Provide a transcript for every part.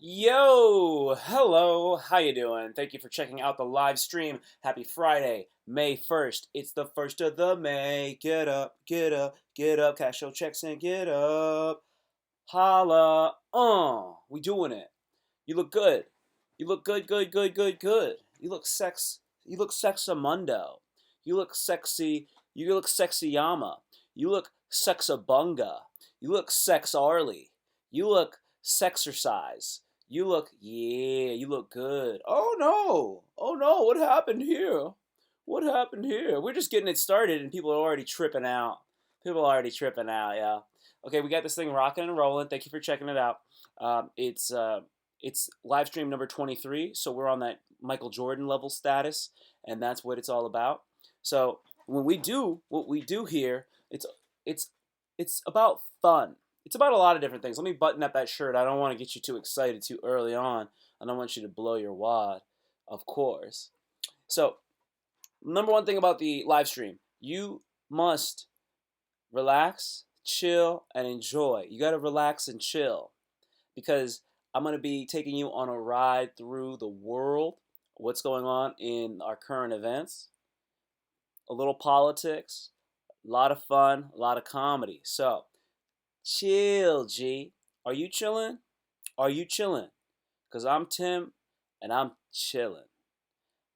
Yo, hello, how you doing? Thank you for checking out the live stream. Happy Friday, May 1st. It's the 1st of the May. Get up, get up, get up. Cash your checks and get up. Holla. We doing it. You look good. You look good, good, good, good, good. You look sexamundo. You look sexy. You look sexy yama. You look sexabunga. You look sexarly. You look sexercise. You look good. Oh no. Oh no, what happened here? What happened here? We're just getting it started and people are already tripping out. People are already tripping out, yeah. Okay, we got this thing rocking and rolling. Thank you for checking it out. It's live stream number 23, so we're on that Michael Jordan level status, and that's what it's all about. So when we do what we do here, it's it's about fun. It's about a lot of different things. Let me button up that shirt. I don't want to get you too excited too early on. I don't want you to blow your wad, of course. So number one thing about the live stream, you must relax, chill, and enjoy. You got to relax and chill because I'm going to be taking you on a ride through the world, what's going on in our current events, a little politics, a lot of fun, a lot of comedy. So, chill, G. Are you chilling? Are you chilling? Because I'm Tim and I'm chilling.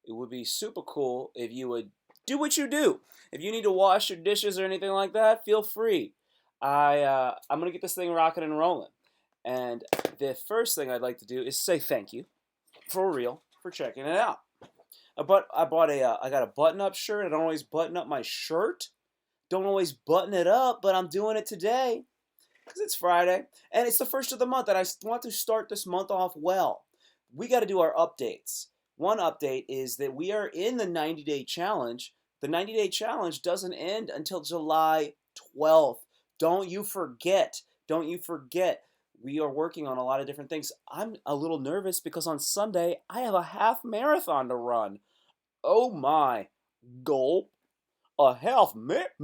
It would be super cool if you would do what you do. If you need to wash your dishes or anything like that, feel free. I'm gonna get this thing rocking and rolling. And the first thing I'd like to do is say thank you, for real, for checking it out. I got a button-up shirt. I don't always button up my shirt. Don't always button it up, but I'm doing it today because it's Friday and it's the first of the month, and I want to start this month off well. We got to do our updates. One update is that we are in the 90-day challenge. The 90-day challenge doesn't end until July 12th. Don't you forget. Don't you forget. We are working on a lot of different things. I'm a little nervous because on Sunday I have a half marathon to run. Oh my. Gulp. A half marathon?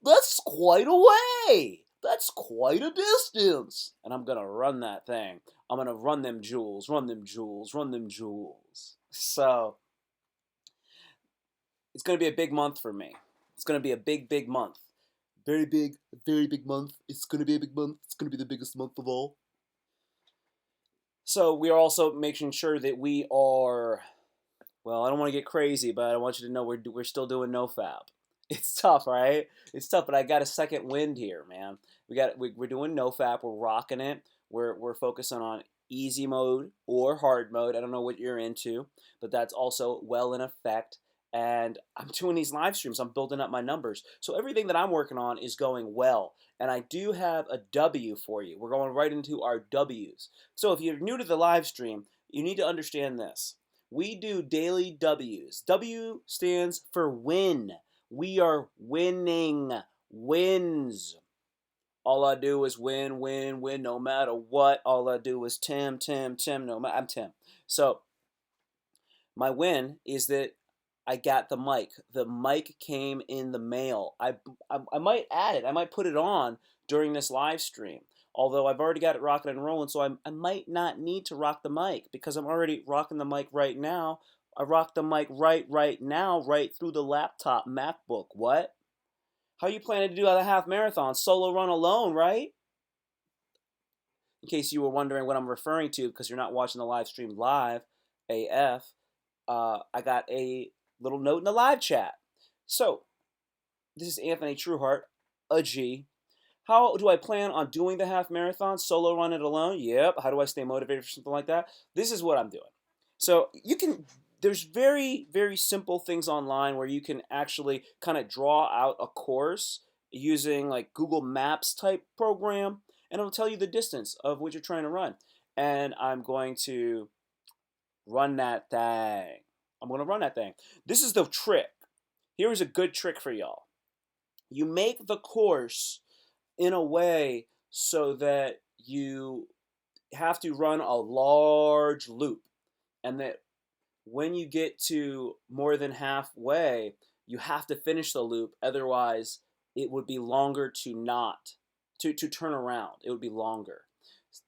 That's quite a way. That's quite a distance. And I'm gonna run that thing. I'm gonna run them jewels, run them jewels, run them jewels. So it's gonna be a big month for me. It's gonna be a big, big month. Very big month. It's gonna be a big month. It's gonna be the biggest month of all. So we are also making sure that we are, well, I don't want to get crazy, but I want you to know we're still doing no fab. It's tough, right? It's tough, but I got a second wind here, man. We're doing no fab. We're rocking it. We're focusing on easy mode or hard mode. I don't know what you're into, but that's also well in effect. And I'm doing these live streams. I'm building up my numbers. So everything that I'm working on is going well. And I do have a W for you. We're going right into our W's. So if you're new to the live stream, you need to understand this. We do daily W's. W stands for win. We are winning. Wins. All I do is win, win, win, no matter what. All I do is Tim, Tim, Tim. No matter, I'm Tim. So my win is that I got the mic. The mic came in the mail. I might add it. I might put it on during this live stream. Although I've already got it rocking and rolling, so I might not need to rock the mic because I'm already rocking the mic right now. I rock the mic right now, right through the laptop, MacBook. What? How you planning to do the half marathon? Solo run alone, right? In case you were wondering what I'm referring to because you're not watching the live stream live, AF, I got a little note in the live chat. So, this is Anthony Trueheart, a G. How do I plan on doing the half marathon? Solo run it alone? Yep. How do I stay motivated for something like that? This is what I'm doing. So there's very, very simple things online where you can actually kind of draw out a course using like Google Maps type program, and it'll tell you the distance of what you're trying to run. And I'm going to run that thing. I'm going to run that thing. This is the trick. Here is a good trick for y'all. You make the course in a way so that you have to run a large loop, and that when you get to more than halfway, you have to finish the loop. Otherwise, it would be longer to turn around. It would be longer.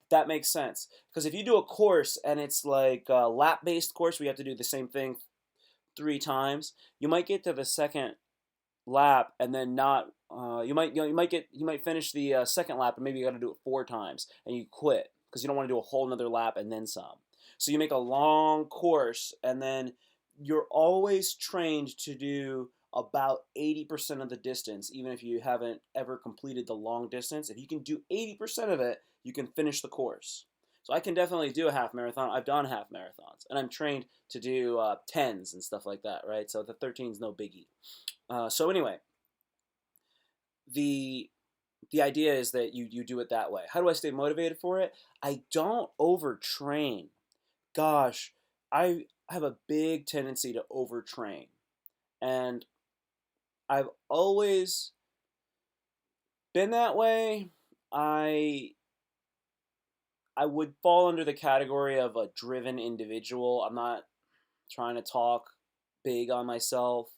That makes sense. Because if you do a course and it's like a lap based course where you have to do the same thing 3 times, you might get to the second lap and then not. You might finish the second lap and maybe you got to do it 4 times and you quit because you don't want to do a whole another lap and then some. So you make a long course and then you're always trained to do about 80% of the distance, even if you haven't ever completed the long distance. If you can do 80% of it, you can finish the course. So I can definitely do a half marathon. I've done half marathons, and I'm trained to do tens and stuff like that, right? So the 13 is no biggie. So anyway, the the idea is that you do it that way. How do I stay motivated for it? I don't overtrain. Gosh, I have a big tendency to overtrain, and I've always been that way. I I would fall under the category of a driven individual. I'm not trying to talk big on myself.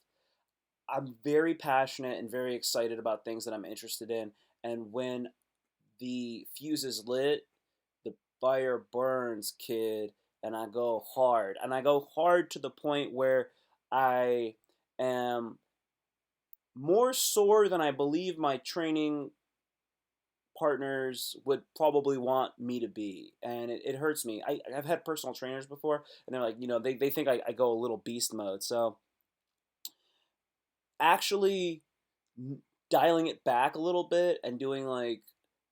I'm very passionate and very excited about things that I'm interested in. And when the fuse is lit, the fire burns, kid. And I go hard. And I go hard to the point where I am more sore than I believe my training partners would probably want me to be. And it hurts me. I've had personal trainers before, and they're like, they think I go a little beast mode. So actually dialing it back a little bit and doing like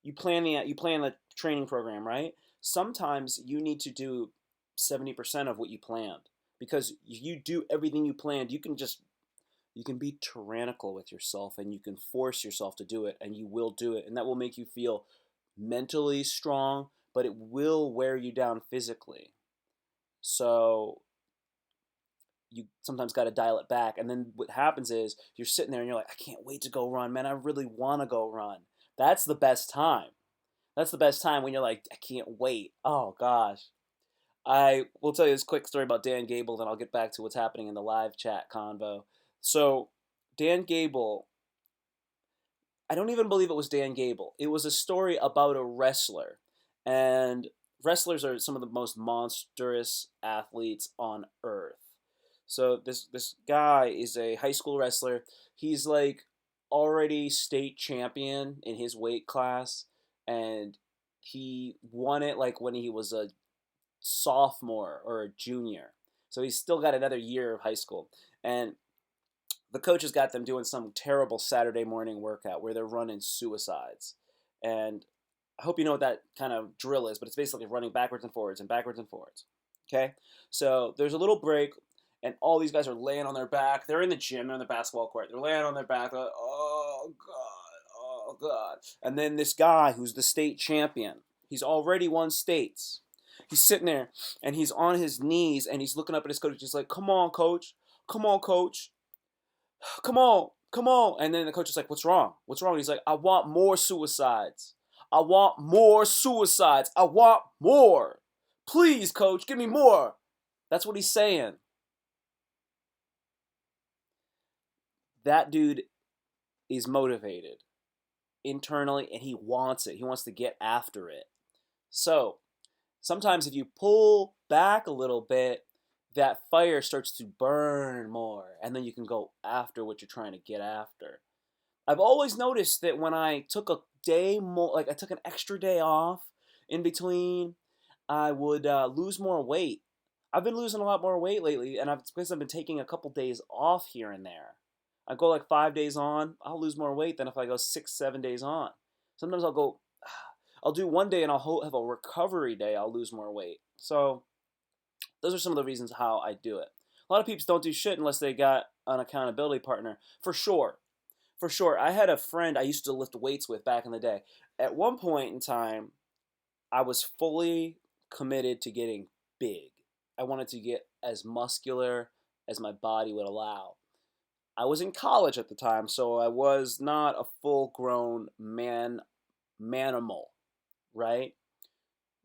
you plan the training program, right? Sometimes you need to do 70% of what you planned because if you do everything you planned, you can be tyrannical with yourself and you can force yourself to do it and you will do it and that will make you feel mentally strong, but it will wear you down physically. So you sometimes got to dial it back. And then what happens is you're sitting there and you're like, I can't wait to go run, man. I really want to go run. That's the best time. That's the best time when you're like, I can't wait. Oh gosh. I will tell you this quick story about Dan Gable, then I'll get back to what's happening in the live chat convo. So, Dan Gable, I don't even believe it was Dan Gable. It was a story about a wrestler. And wrestlers are some of the most monstrous athletes on earth. So this guy is a high school wrestler. He's like already state champion in his weight class and he won it like when he was a sophomore or a junior. So he's still got another year of high school. And the coaches got them doing some terrible Saturday morning workout where they're running suicides. And I hope you know what that kind of drill is, but it's basically running backwards and forwards and backwards and forwards. Okay? So there's a little break, and all these guys are laying on their back. They're in the gym, they're in the basketball court. They're laying on their back. They're like, oh, God, oh, God. And then this guy who's the state champion, he's already won states. He's sitting there, and he's on his knees, and he's looking up at his coach. He's like, come on, coach. Come on, coach. Come on, come on. And then the coach is like, what's wrong? What's wrong? He's like, I want more suicides. I want more suicides. I want more. Please, coach, give me more. That's what he's saying. That dude is motivated internally and he wants it. He wants to get after it. So sometimes if you pull back a little bit, that fire starts to burn more and then you can go after what you're trying to get after. I've always noticed that when I took a day more, like I took an extra day off in between, I would lose more weight. I've been losing a lot more weight lately, and because I've been taking a couple days off here and there. I go like 5 days on, I'll lose more weight than if I go 6, 7 days on. Sometimes I'll do one day and I'll have a recovery day. I'll lose more weight. So those are some of the reasons how I do it. A lot of people don't do shit unless they got an accountability partner, for sure. For sure. I had a friend I used to lift weights with back in the day. At one point in time, I was fully committed to getting big. I wanted to get as muscular as my body would allow. I was in college at the time, so I was not a full-grown manimal, right?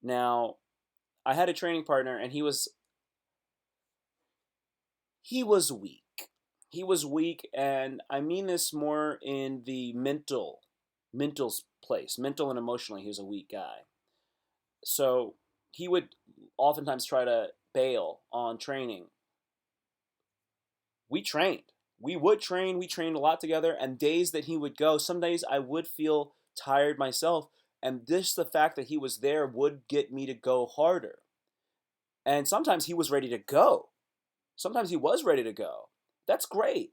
Now, I had a training partner and he was weak. He was weak, and I mean this more in the mental place, mental and emotionally. He was a weak guy. So he would oftentimes try to bail on training. We trained. We would train. We trained a lot together. And days that he would go, some days I would feel tired myself. And this, the fact that he was there, would get me to go harder. And sometimes he was ready to go. Sometimes he was ready to go. That's great.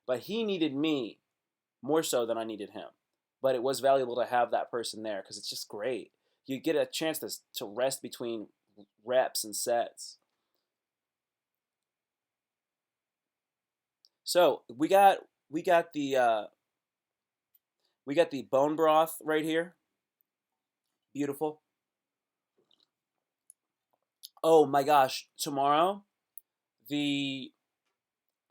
But he needed me more so than I needed him. But it was valuable to have that person there because it's just great. You get a chance to rest between reps and sets. So we got the bone broth right here. Beautiful. Oh my gosh, tomorrow the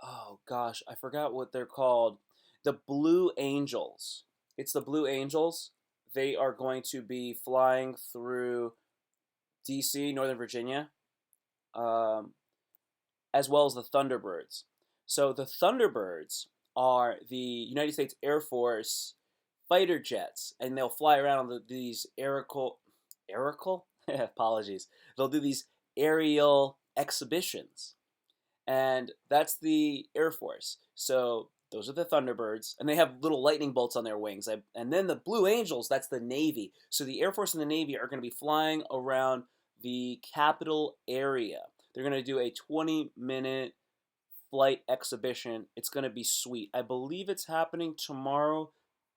oh gosh, I forgot what they're called. The Blue Angels. It's the Blue Angels. They are going to be flying through DC, Northern Virginia, um, as well as the Thunderbirds. So the Thunderbirds are the United States Air Force fighter jets, and they'll fly around on these aerial apologies. They'll do these aerial exhibitions, and that's the Air Force. So those are the Thunderbirds, and they have little lightning bolts on their wings. And then the Blue Angels, that's the Navy. So the Air Force and the Navy are going to be flying around the capital area. They're going to do a 20-minute flight exhibition. It's going to be sweet. I believe it's happening tomorrow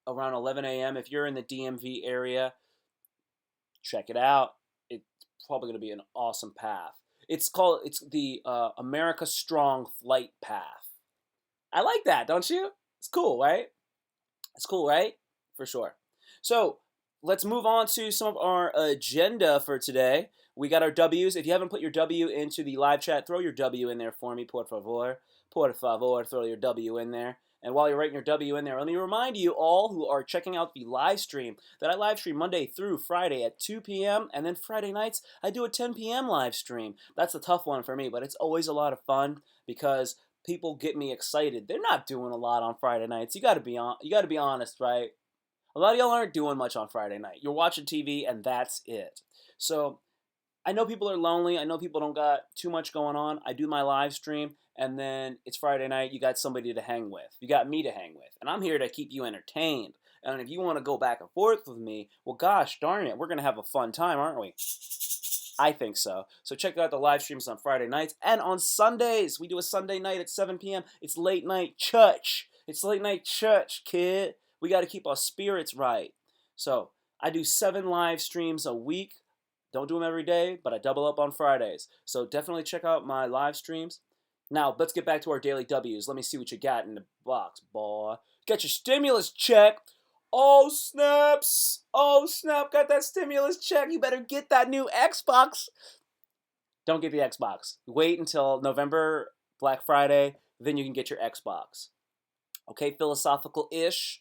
around 11 a.m. If you're in the DMV area, check it out. It's probably going to be an awesome path. It's the America Strong Flight Path. I like that, don't you? It's cool, right? It's cool, right? For sure. So let's move on to some of our agenda for today. We got our W's. If you haven't put your W into the live chat, throw your W in there for me, por favor. Por favor, throw your W in there. And while you're writing your W in there, let me remind you all who are checking out the live stream that I live stream Monday through Friday at 2 p.m. And then Friday nights, I do a 10 p.m. live stream. That's a tough one for me, but it's always a lot of fun because people get me excited. They're not doing a lot on Friday nights. You got to be honest, right? A lot of y'all aren't doing much on Friday night. You're watching TV and that's it. So I know people are lonely. I know people don't got too much going on. I do my live stream, and then it's Friday night. You got somebody to hang with. You got me to hang with. And I'm here to keep you entertained. And if you want to go back and forth with me, well, gosh darn it, we're going to have a fun time, aren't we? I think so. So check out the live streams on Friday nights. And on Sundays, we do a Sunday night at 7 p.m. It's late night church. It's late night church, kid. We got to keep our spirits right. So I do 7 live streams a week. Don't do them every day, but I double up on Fridays. So definitely check out my live streams. Now, let's get back to our daily W's. Let me see what you got in the box, boy. Get your stimulus check. Oh, snaps. Oh, snap. Got that stimulus check. You better get that new Xbox. Don't get the Xbox. Wait until November, Black Friday, then you can get your Xbox. Okay, philosophical-ish,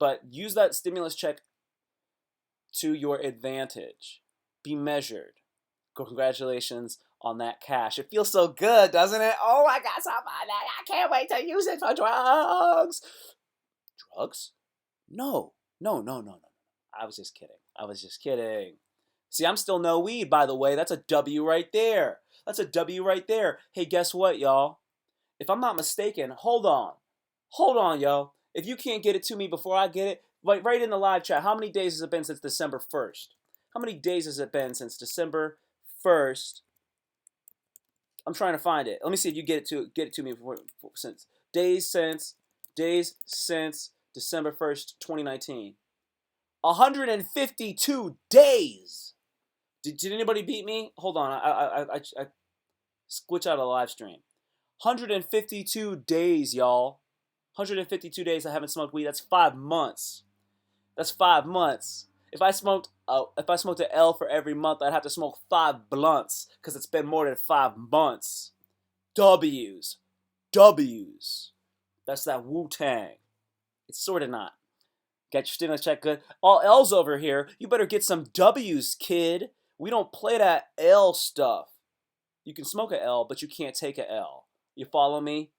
but use that stimulus check to your advantage. Be measured. Congratulations on that cash. It feels so good, doesn't it? Oh, I got some money. I can't wait to use it for drugs. Drugs? No. No, no, no, no. I was just kidding. I was just kidding. See, I'm still no weed, by the way. That's a W right there. That's a W right there. Hey, guess what, y'all? If I'm not mistaken, hold on. Hold on, yo. If you can't get it to me before I get it, like right in the live chat, how many days has it been since December 1st? How many days has it been since December 1st? I'm trying to find it. Let me see if you get it to me since days since December 1st, 2019. 152 days. Did anybody beat me? Hold on, I switch out of the live stream. 152 days, y'all. 152 days I haven't smoked weed. That's 5 months. That's 5 months. If I smoked an L for every month, I'd have to smoke 5 blunts because it's been more than 5 months. W's. W's. That's that Wu-Tang. It's sort of not. Got your stimulus check good. All L's over here. You better get some W's, kid. We don't play that L stuff. You can smoke a L, but you can't take a L. You follow me?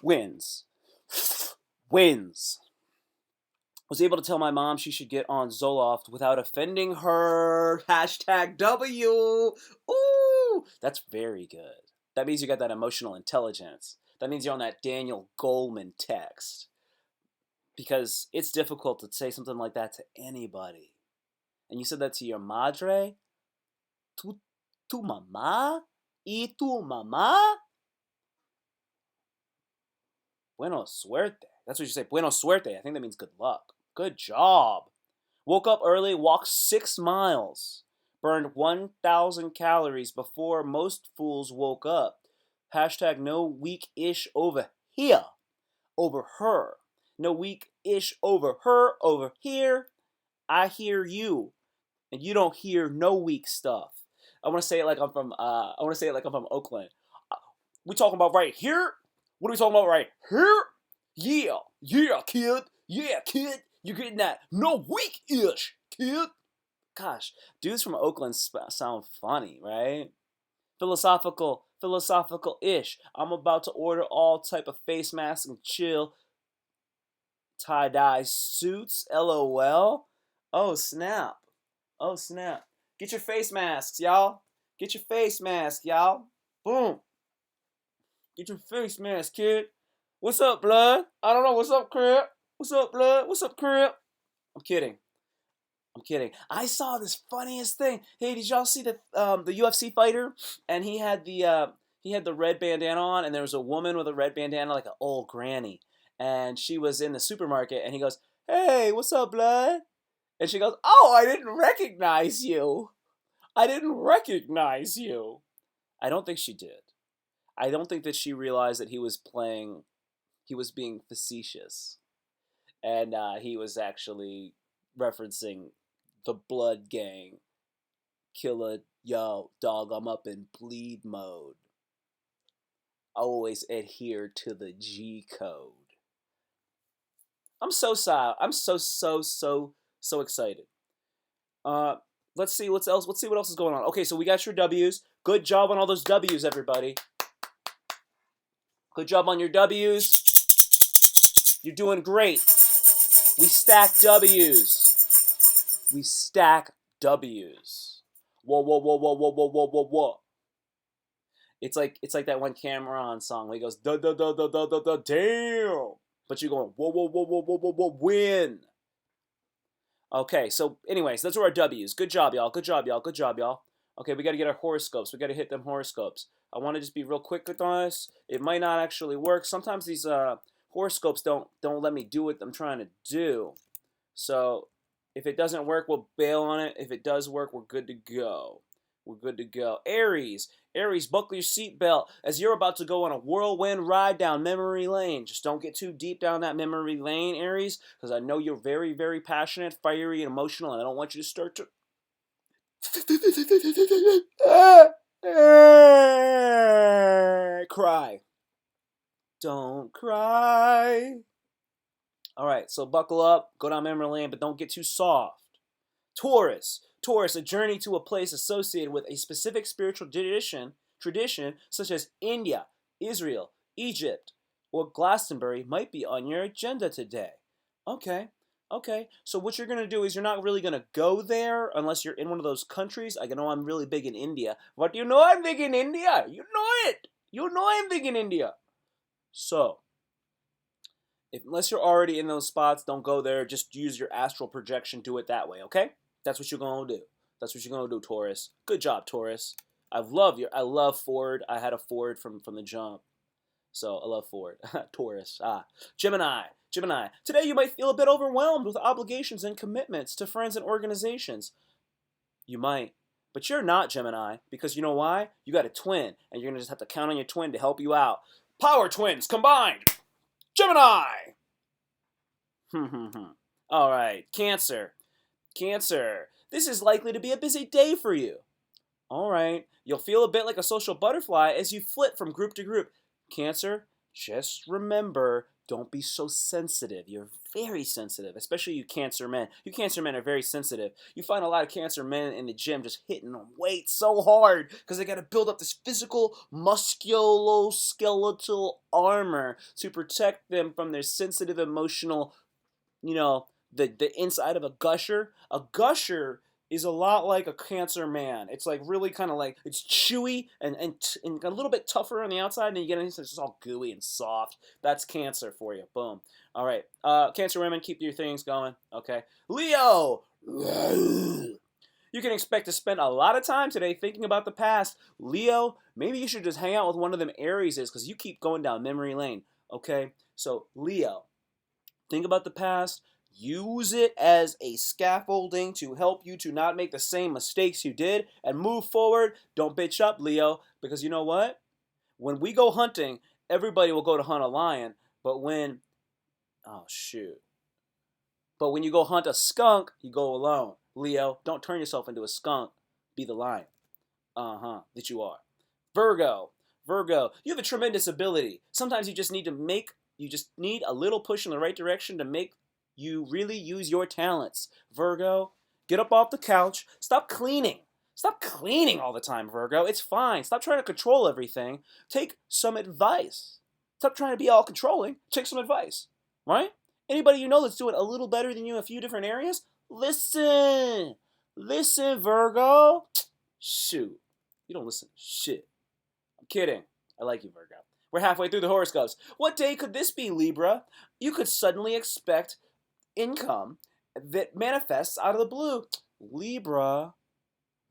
Wins. Wins. Was able to tell my mom she should get on Zoloft without offending her. Hashtag W. Ooh, that's very good. That means you got that emotional intelligence. That means you're on that Daniel Goleman text. Because it's difficult to say something like that to anybody. And you said that to your madre? Tu mamá? ¿Y tu mamá? Buena suerte. That's what you say. Buena suerte. I think that means good luck. Good job. Woke up early, walked 6 miles. Burned 1,000 calories before most fools woke up. Hashtag no weak-ish over here. Over her. No weak-ish over her. Over here. I hear you. And you don't hear no weak stuff. I want to say it like I'm from Oakland. We talking about right here? What are we talking about right here? Yeah, yeah, kid. Yeah, kid. You're getting that no weak-ish, kid. Gosh, dudes from Oakland sound funny, right? Philosophical-ish. I'm about to order all type of face masks and chill tie-dye suits. LOL. Oh, snap. Oh, snap. Get your face masks, y'all. Get your face mask, y'all. Boom. Get your face mask, kid. What's up, blood? I don't know. What's up, Crip? What's up, blood? What's up, Crip? I'm kidding. I'm kidding. I saw this funniest thing. Hey, did y'all see the UFC fighter? And he had the red bandana on, and there was a woman with a red bandana, like an old granny, and she was in the supermarket, and he goes, "Hey, what's up, blood?" And she goes, "Oh, I didn't recognize you. I didn't recognize you." I don't think she did. I don't think that she realized that he was being facetious. And he was actually referencing the Blood Gang. Killer, yo, dog, I'm up in bleed mode. Always adhere to the G code. I'm so sad. I'm so excited. Uh, let's see what's else. Let's see what else is going on. Okay, so we got your W's. Good job on all those W's, everybody. Good job on your W's. You're doing great. We stack W's. We stack W's. Whoa, whoa, whoa, whoa, whoa, whoa, whoa, whoa, whoa. It's like that one Cameron song where he goes da da da da da da da damn. But you're going whoa whoa whoa whoa whoa whoa whoa win. Okay, so anyways, those are our W's. Good job, y'all. Good job, y'all. Good job, y'all. Okay, we got to get our horoscopes. We got to hit them horoscopes. I want to just be real quick with this. It might not actually work. Sometimes these horoscopes don't let me do what I'm trying to do. So if it doesn't work, we'll bail on it. If it does work, we're good to go. We're good to go. Aries. Aries, buckle your seatbelt as you're about to go on a whirlwind ride down memory lane. Just don't get too deep down that memory lane, Aries, because I know you're very, very passionate, fiery, and emotional, and I don't want you to start to cry. Don't cry. All right, so buckle up, go down memory lane, but don't get too soft. Taurus. Taurus, a journey to a place associated with a specific spiritual tradition such as India, Israel, Egypt, or Glastonbury might be on your agenda today. Okay. Okay. So what you're going to do is you're not really going to go there unless you're in one of those countries. I know I'm really big in India. But you know I'm big in India. You know it. You know I'm big in India. So, unless you're already in those spots, don't go there. Just use your astral projection. Do it that way, okay? That's what you're gonna do. That's what you're gonna do, Taurus. Good job, Taurus. I love Ford. I had a Ford from the jump. So I love Ford. Taurus. Gemini. Gemini. Today you might feel a bit overwhelmed with obligations and commitments to friends and organizations. You might. But you're not, Gemini, because you know why? You got a twin, and you're gonna just have to count on your twin to help you out. Power twins combined! Gemini! All right, Cancer. Cancer. This is likely to be a busy day for you. All right, you'll feel a bit like a social butterfly as you flit from group to group. Cancer, just remember, don't be so sensitive. You're very sensitive, especially you Cancer men. You Cancer men are very sensitive. You find a lot of Cancer men in the gym just hitting weight so hard because they got to build up this physical, musculoskeletal armor to protect them from their sensitive, emotional, the inside of a gusher. A gusher is a lot like a Cancer man. It's like really kind of like it's chewy and a little bit tougher on the outside, and then you get inside, it's just all gooey and soft. That's Cancer for you. Boom. All right, Cancer women, keep your things going. Okay, Leo. You can expect to spend a lot of time today thinking about the past. Leo, maybe you should just hang out with one of them Arieses because you keep going down memory lane. Okay, so Leo, think about the past. Use it as a scaffolding to help you to not make the same mistakes you did and move forward. Don't bitch up, Leo, because you know what? When we go hunting, everybody will go to hunt a lion, but oh shoot. But when you go hunt a skunk, you go alone. Leo, don't turn yourself into a skunk. Be the lion. That you are. Virgo. Virgo, you have a tremendous ability. Sometimes you just need a little push in the right direction to make you really use your talents. Virgo, get up off the couch. Stop cleaning. Stop cleaning all the time, Virgo. It's fine. Stop trying to control everything. Take some advice. Stop trying to be all controlling. Take some advice. Right? Anybody you know that's doing a little better than you in a few different areas? Listen. Listen, Virgo. Shoot. You don't listen to shit. I'm kidding. I like you, Virgo. We're halfway through the horoscopes. What day could this be, Libra? You could suddenly expect income that manifests out of the blue. Libra,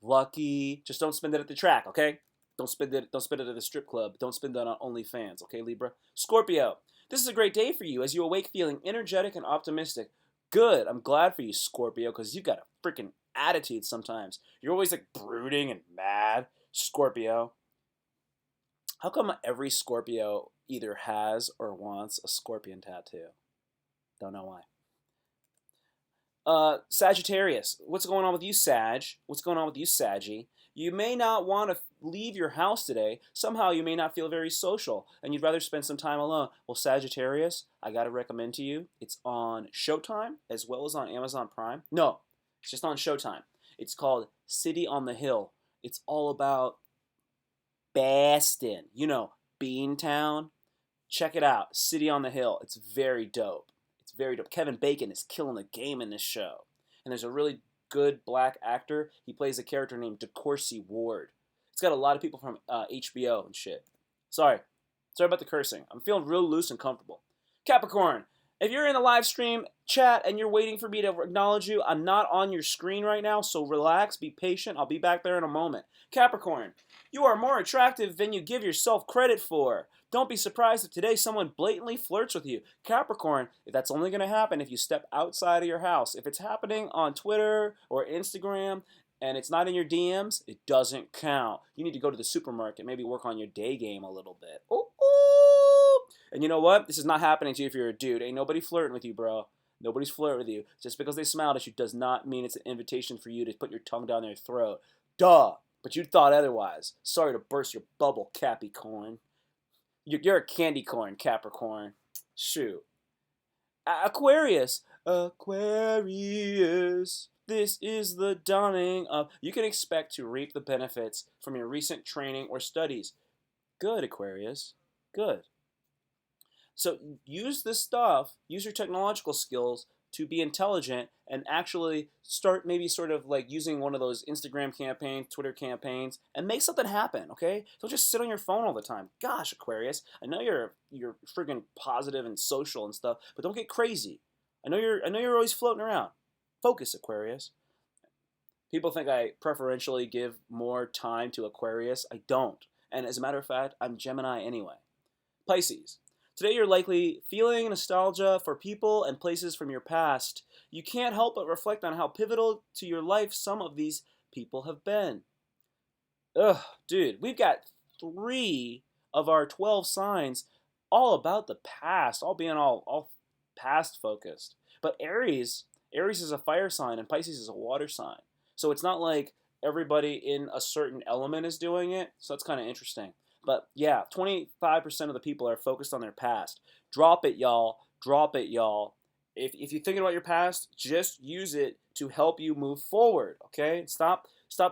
lucky. Just don't spend it at the track, okay? Don't spend it at the strip club. Don't spend that on OnlyFans, okay, Libra? Scorpio, this is a great day for you as you awake feeling energetic and optimistic. Good. I'm glad for you, Scorpio, because you've got a freaking attitude sometimes. You're always like brooding and mad. Scorpio. How come every Scorpio either has or wants a scorpion tattoo? Don't know why. Sagittarius. What's going on with you, Sag? What's going on with you, Saggy? You may not want to leave your house today. Somehow you may not feel very social and you'd rather spend some time alone. Well, Sagittarius, I got to recommend to you. It's on Showtime as well as on Amazon Prime. No, it's just on Showtime. It's called City on the Hill. It's all about Boston. You know, Beantown. Check it out. City on the Hill. It's very dope. It's very dope. Kevin Bacon is killing the game in this show. And there's a really good black actor. He plays a character named DeCourcy Ward. It's got a lot of people from HBO and shit. Sorry about the cursing. I'm feeling real loose and comfortable. Capricorn, if you're in the live stream chat and you're waiting for me to acknowledge you, I'm not on your screen right now, so relax, be patient. I'll be back there in a moment. Capricorn, you are more attractive than you give yourself credit for. Don't be surprised if today someone blatantly flirts with you. Capricorn, that's only going to happen if you step outside of your house. If it's happening on Twitter or Instagram and it's not in your DMs, it doesn't count. You need to go to the supermarket, maybe work on your day game a little bit. Ooh, ooh. And you know what? This is not happening to you if you're a dude. Ain't nobody flirting with you, bro. Nobody's flirting with you. Just because they smiled at you does not mean it's an invitation for you to put your tongue down their throat. Duh. But you thought otherwise. Sorry to burst your bubble, Capricorn. You're a candy corn, Capricorn. Shoot. Aquarius. Aquarius. This is the dawning of... You can expect to reap the benefits from your recent training or studies. Good, Aquarius. Good. So use this stuff, use your technological skills to be intelligent and actually start maybe sort of like using one of those Instagram campaigns, Twitter campaigns, and make something happen, okay? Don't just sit on your phone all the time. Gosh, Aquarius, I know you're friggin' positive and social and stuff, but don't get crazy. I know you're always floating around. Focus, Aquarius. People think I preferentially give more time to Aquarius. I don't. And as a matter of fact, I'm Gemini anyway. Pisces. Today you're likely feeling nostalgia for people and places from your past. You can't help but reflect on how pivotal to your life some of these people have been. Ugh, dude, we've got 3 of our 12 signs all about the past, all being all past focused. But Aries is a fire sign and Pisces is a water sign. So it's not like everybody in a certain element is doing it. So that's kind of interesting. But yeah, 25% of the people are focused on their past. Drop it, y'all. Drop it, y'all. If you're thinking about your past, just use it to help you move forward, okay? Stop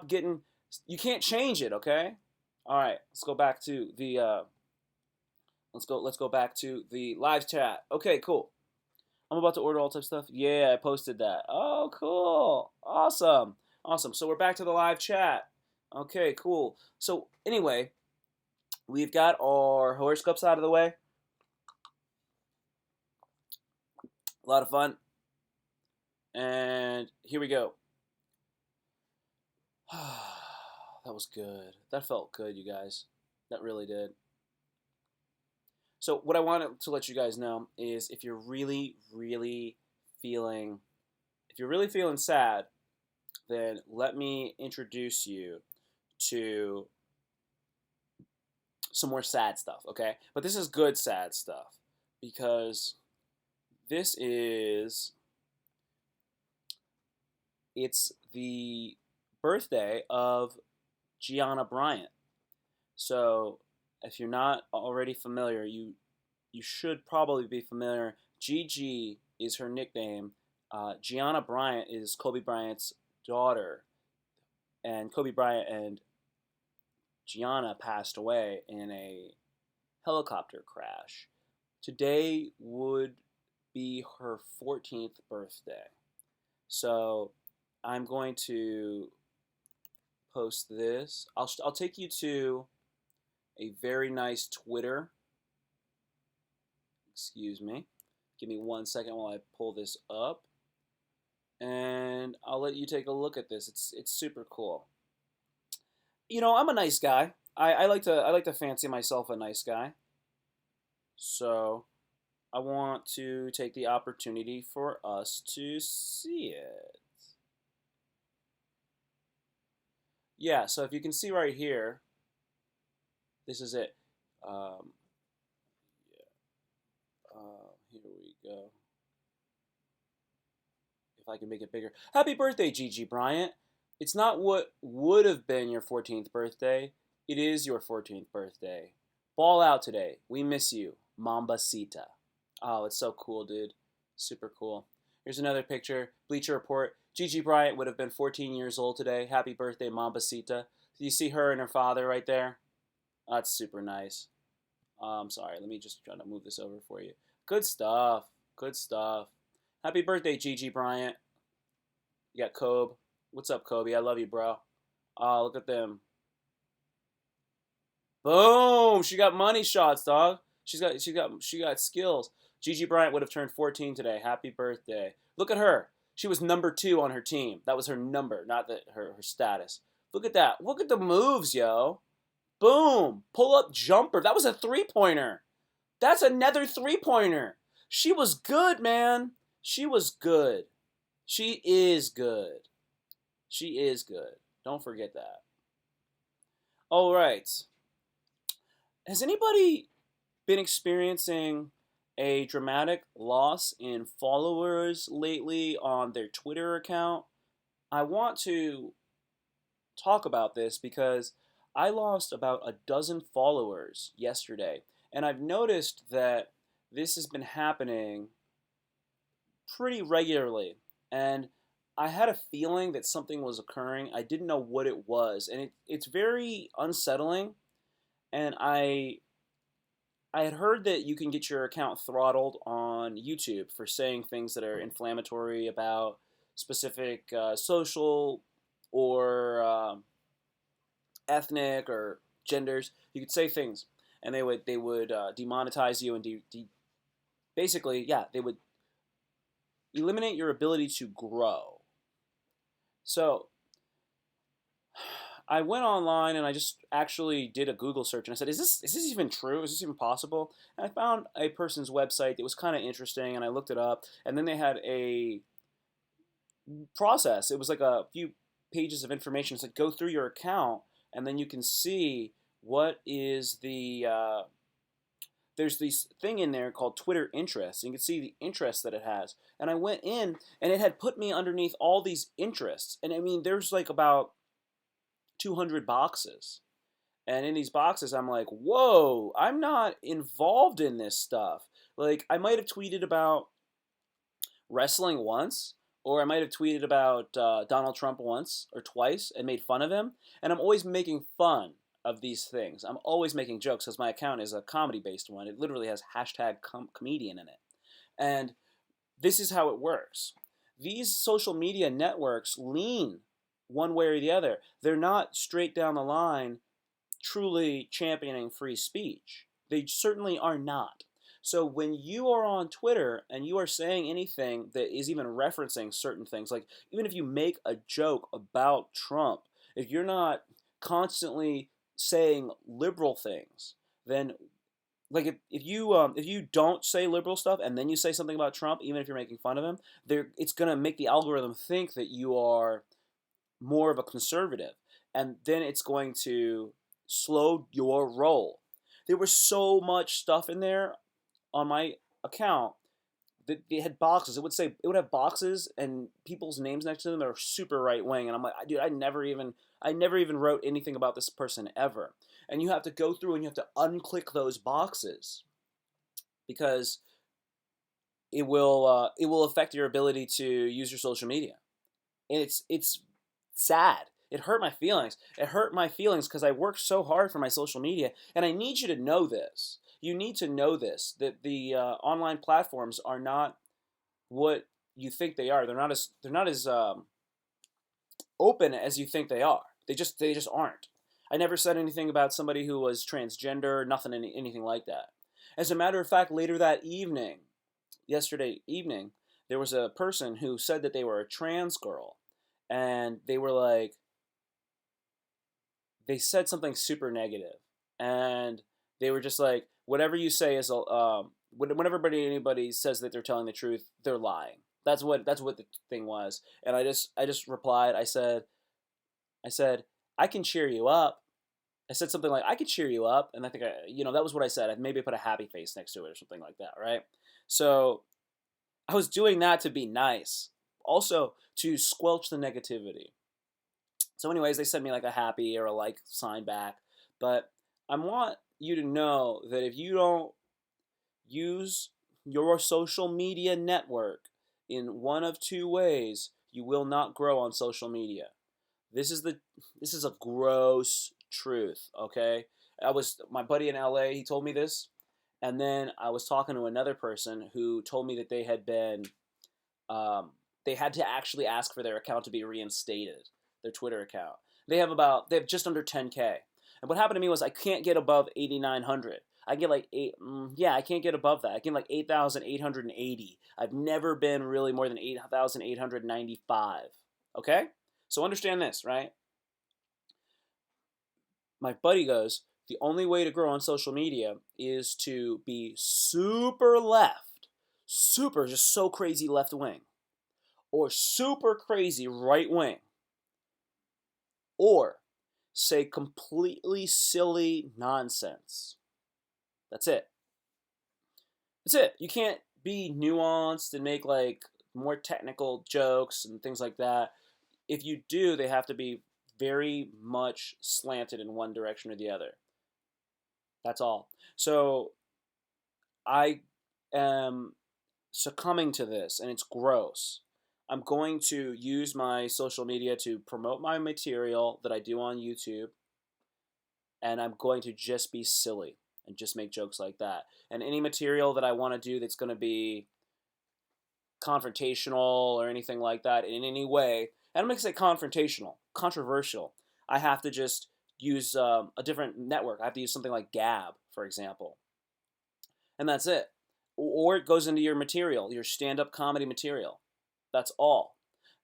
getting... You can't change it, okay? All right, let's go back to the... let's go back to the live chat. Okay, cool. I'm about to order all type stuff. Yeah, I posted that. Oh, cool. Awesome. Awesome. So we're back to the live chat. Okay, cool. So anyway, we've got our horoscopes out of the way. A lot of fun. And here we go. That was good. That felt good, you guys. That really did. So what I wanted to let you guys know is if you're really, really feeling, if you're really feeling sad, then let me introduce you to some more sad stuff, okay? But this is good sad stuff because this is it's the birthday of Gianna Bryant. So if you're not already familiar, you should probably be familiar. Gigi is her nickname. Gianna Bryant is Kobe Bryant's daughter, and Kobe Bryant and Gianna passed away in a helicopter crash. Today would be her 14th birthday. So I'm going to post this. I'll take you to a very nice Twitter. Excuse me. Give me 1 second while I pull this up. And I'll let you take a look at this. It's super cool. You know, I'm a nice guy. I like to fancy myself a nice guy. So I want to take the opportunity for us to see it. Yeah, so if you can see right here, this is it. Um, Here we go. If I can make it bigger. Happy birthday, Gigi Bryant. It's not what would have been your 14th birthday. It is your 14th birthday. Ball out today. We miss you. Mambasita. Oh, it's so cool, dude. Super cool. Here's another picture. Bleacher Report. Gigi Bryant would have been 14 years old today. Happy birthday, Mambasita. You see her and her father right there? That's super nice. Sorry, let me just try to move this over for you. Good stuff. Good stuff. Happy birthday, Gigi Bryant. You got Kobe. What's up, Kobe? I love you, bro. Oh, look at them. Boom! She got money shots, dog. She got skills. Gigi Bryant would have turned 14 today. Happy birthday. Look at her. She was number 2 on her team. That was her number, not her status. Look at that. Look at the moves, yo. Boom! Pull up jumper. That was a 3-pointer. That's another 3-pointer. She was good, man. She was good. She is good. She is good. Don't forget that. All right. Has anybody been experiencing a dramatic loss in followers lately on their Twitter account? I want to talk about this because I lost about a dozen followers yesterday, and I've noticed that this has been happening pretty regularly. And I had a feeling that something was occurring. I didn't know what it was, and it's very unsettling. And I had heard that you can get your account throttled on YouTube for saying things that are inflammatory about specific social or ethnic or genders. You could say things, and they would demonetize you and basically, yeah, they would eliminate your ability to grow. So I went online and I just actually did a Google search and I said, is this even true? Is this even possible? And I found a person's website that was kind of interesting and I looked it up. And then they had a process. It was like a few pages of information. It's like go through your account and then you can see what is there's this thing in there called Twitter interests. You can see the interests that it has. And I went in and it had put me underneath all these interests. And I mean, there's like about 200 boxes. And in these boxes, I'm like, whoa, I'm not involved in this stuff. Like, I might have tweeted about wrestling once, or I might have tweeted about Donald Trump once or twice and made fun of him. And I'm always making fun of these things. I'm always making jokes because my account is a comedy based one. It literally has hashtag comedian in it. And this is how it works. These social media networks lean one way or the other. They're not straight down the line truly championing free speech. They certainly are not. So when you are on Twitter and you are saying anything that is even referencing certain things, like even if you make a joke about Trump, if you're not constantly saying liberal things, then like if you don't say liberal stuff and then you say something about Trump, even if you're making fun of him, it's gonna make the algorithm think that you are more of a conservative, and then it's going to slow your roll. There was so much stuff in there on my account that they had boxes. It would have boxes and people's names next to them that are super right wing, and I'm like, dude, I never even wrote anything about this person ever. And you have to go through and you have to unclick those boxes because it will affect your ability to use your social media, and it's sad. It hurt my feelings. It hurt my feelings because I worked so hard for my social media, and I need you to know this. You need to know this, that the online platforms are not what you think they are. They're not as open as you think they are. They just aren't. I never said anything about somebody who was transgender, nothing anything like that. As a matter of fact, later that evening, yesterday evening, there was a person who said that they were a trans girl, and they said something super negative, and they were just like, whatever you say is whenever anybody says that they're telling the truth, they're lying. That's what the thing was. And I just replied. I said I can cheer you up. I said something like I can cheer you up, and I think that was what I said. I maybe put a happy face next to it or something like that, right? So I was doing that to be nice, also to squelch the negativity. So, anyways, they sent me like a happy or a like sign back. But I want you to know that if you don't use your social media network in one of two ways, you will not grow on social media. This is the this is a gross truth, okay? I was my buddy in LA, he told me this, and then I was talking to another person who told me that um, they had to actually ask for their account to be reinstated, their Twitter account. They have just under 10K. And what happened to me was I can't get above 8,900. I get like yeah, I can't get above that. I get like 8,880. I've never been really more than 8,895. Okay? So understand this, right? My buddy goes, the only way to grow on social media is to be super left, super just so crazy left wing, or super crazy right wing, or say completely silly nonsense. That's it. That's it. You can't be nuanced and make like more technical jokes and things like that. If you do, they have to be very much slanted in one direction or the other. That's all. So I am succumbing to this, and it's gross. I'm going to use my social media to promote my material that I do on YouTube, and I'm going to just be silly and just make jokes like that. And any material that I want to do that's going to be confrontational or anything like that in any way, and I'm going to say confrontational, controversial, I have to just use a different network. I have to use something like Gab, for example, and that's it. Or it goes into your material, your stand-up comedy material. That's all.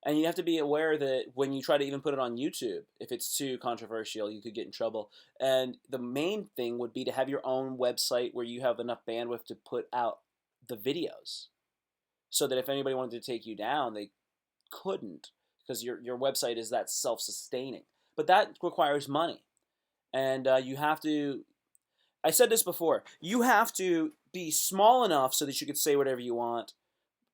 And you have to be aware that when you try to even put it on YouTube, if it's too controversial, you could get in trouble. And the main thing would be to have your own website where you have enough bandwidth to put out the videos, so that if anybody wanted to take you down, they couldn't, because your website is that self-sustaining. But that requires money, and you have to. I said this before. You have to be small enough so that you could say whatever you want.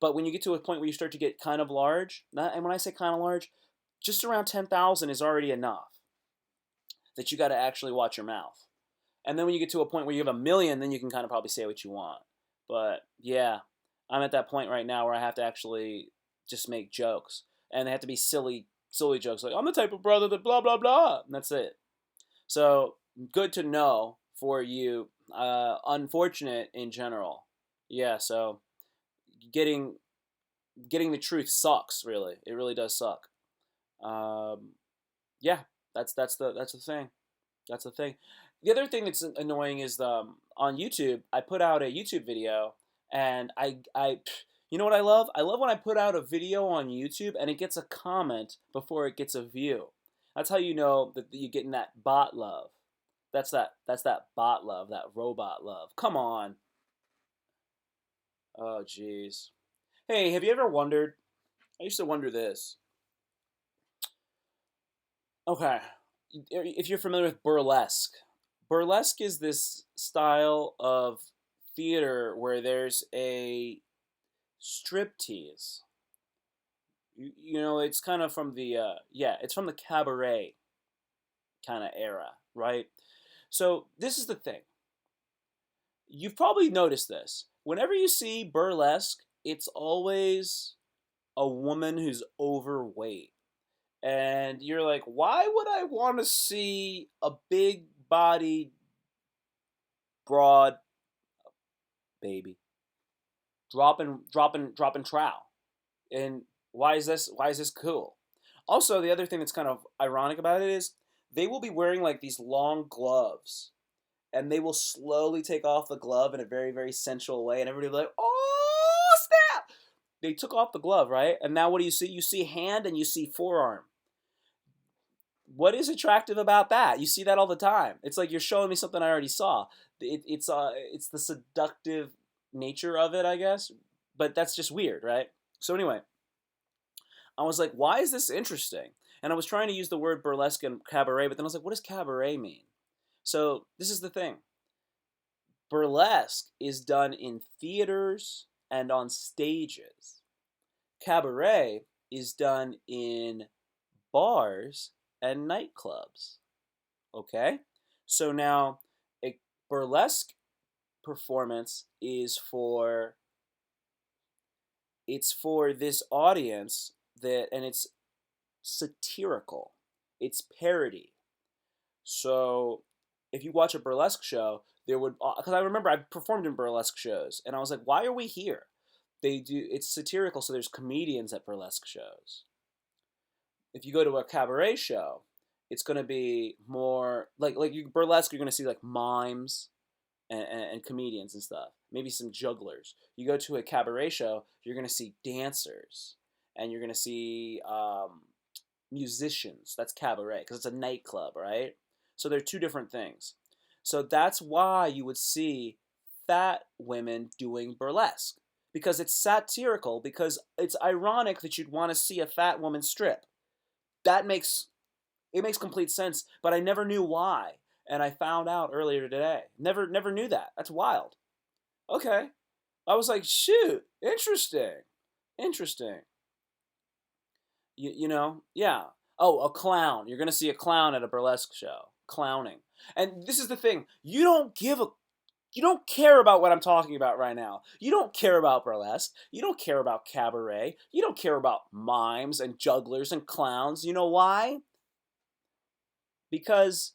But when you get to a point where you start to get kind of large, and when I say kind of large, just around 10,000 is already enough that you got to actually watch your mouth. And then when you get to a point where you have a million, then you can kind of probably say what you want. But yeah, I'm at that point right now where I have to actually just make jokes, and they have to be silly jokes like I'm the type of brother that blah blah blah, and that's it. So good to know for you. Unfortunate in general. Yeah. So getting getting the truth sucks. Really, it really does suck. Um, yeah, that's the thing. That's the thing. The other thing that's annoying is on YouTube. I put out a YouTube video, and you know what I love? I love when I put out a video on YouTube and it gets a comment before it gets a view. That's how you know that you're getting that bot love. That's that bot love, that robot love. Come on. Oh jeez. Hey, have you ever wondered? I used to wonder this. Okay, if you're familiar with burlesque, burlesque is this style of theater where there's a striptease. You know, it's kind of from the yeah, it's from the cabaret kind of era, right? So this is the thing. You've probably noticed this. Whenever you see burlesque, it's always a woman who's overweight. And you're like, why would I want to see a big bodied, broad baby dropping trowel? And why is this cool? Also, the other thing that's kind of ironic about it is they will be wearing like these long gloves, and they will slowly take off the glove in a very, very sensual way, and everybody will be like, "Oh snap!" They took off the glove, right? And now what do you see? You see hand and you see forearm. What is attractive about that? You see that all the time. It's like you're showing me something I already saw. It's the seductive nature of it, I guess. But that's just weird, right? So anyway, I was like, why is this interesting? And I was trying to use the word burlesque and cabaret, but then I was like, what does cabaret mean? So this is the thing. Burlesque is done in theaters and on stages. Cabaret is done in bars and nightclubs. Okay? So now a burlesque performance is for it's for this audience that and it's satirical. It's parody. So if you watch a burlesque show, there would because I remember I performed in burlesque shows and I was like, why are we here? They do it's satirical, so there's comedians at burlesque shows. If you go to a cabaret show, it's going to be more like you burlesque. You're going to see like mimes and comedians and stuff. Maybe some jugglers. You go to a cabaret show, you're going to see dancers and you're going to see musicians. That's cabaret because it's a nightclub, right? So they're two different things. So that's why you would see fat women doing burlesque because it's satirical because it's ironic that you'd want to see a fat woman strip. That makes it makes complete sense, but I never knew why, and I found out earlier today. Never knew that. That's wild. Okay. I was like, shoot, interesting. Interesting. Yeah. Oh, a clown. You're going to see a clown at a burlesque show. Clowning. And this is the thing. You don't care about what I'm talking about right now. You don't care about burlesque. You don't care about cabaret. You don't care about mimes and jugglers and clowns. You know why? Because